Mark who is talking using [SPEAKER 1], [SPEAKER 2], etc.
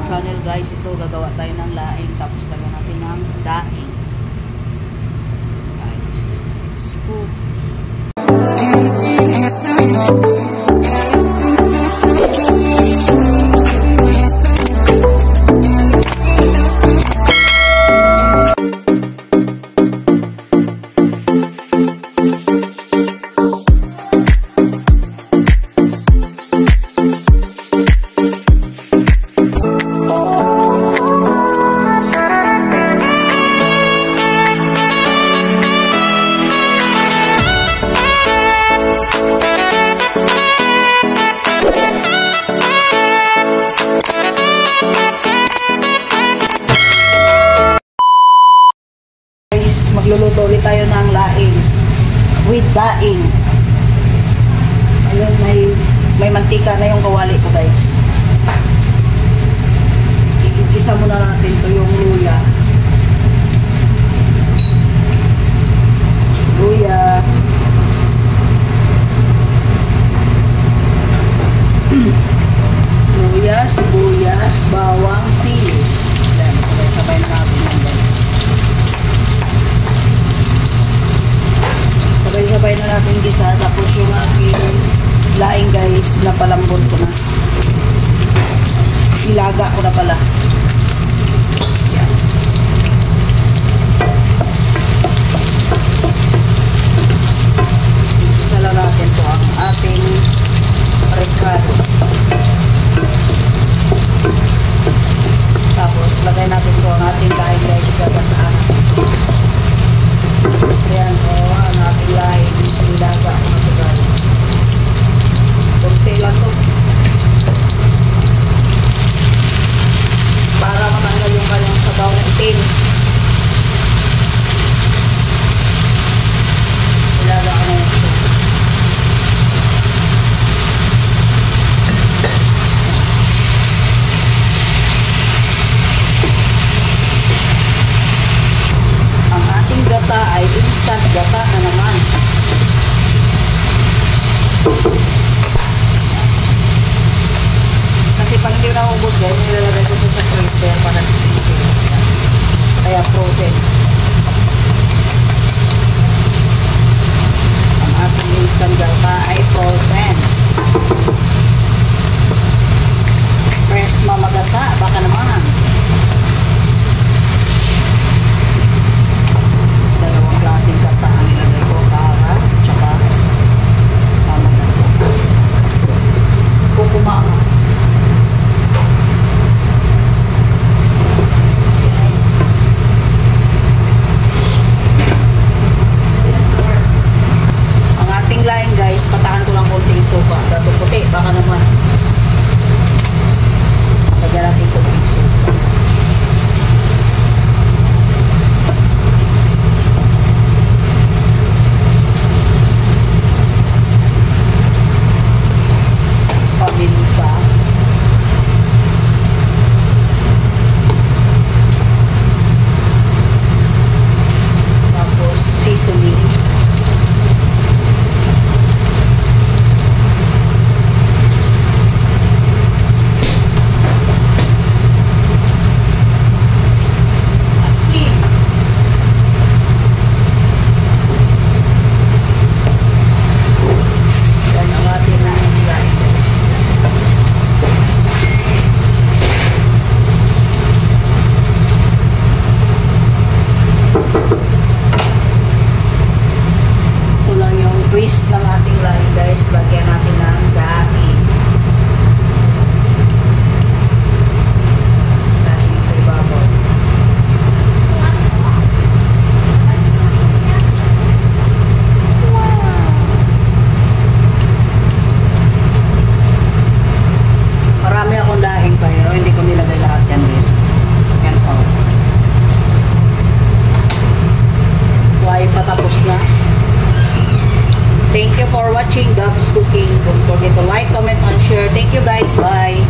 [SPEAKER 1] channel guys, ito gagawa tayo ng laing tapos lagyan natin ng daing guys. Let's go. Magluluto ulit tayo ng laing with daing. Ayun, may mantika na yung kawali ko guys. Igisa muna natin to yung luya. Luya, sibuyas, bawang, sili. Yan, sabay na natin yan guys. Sabay-sabay na natin gisa. Tapos yung aking laing guys, napalambot ko na. Ilaga ko na pala. Yan. Isa lang natin to ang ating recado. Tapos lagay natin to ang ating laing guys. Gagandaan. Ayan o, ang ating laing. Nilaga ko na ito guys. Kunti lang to. Para matanggal yung kanyang sabaw na itim. Nilaga ko na ito. Ang ating gata ay instant gata na naman. Kasi pag hindi na ubos yan, nilalagay ko sa freezer para kaya frozen. Ang ating instant gata ay frozen. Fresh mamagata, baka naman. Dalawang klaseng gata ang nilagay ko, kara, tsaka mamagata. Kukumama. Ang ating laing guys, patakan ko lang konting suka. Dato puti, baka naman. Lagyan natin konting suka. Paminta. Tapos seasoning. Asin. Yan ang ating laing guys. Ito lang yung twist ng ating laing guys. Lagyan natin ng daing. Daing sa ibabaw. Marami akong daing pero hindi ko nilagay lahat yan guys. Yan po. Why patapos na? Thank you for watching Gabs Cooking. Don't forget to like, comment, and share. Thank you guys. Bye.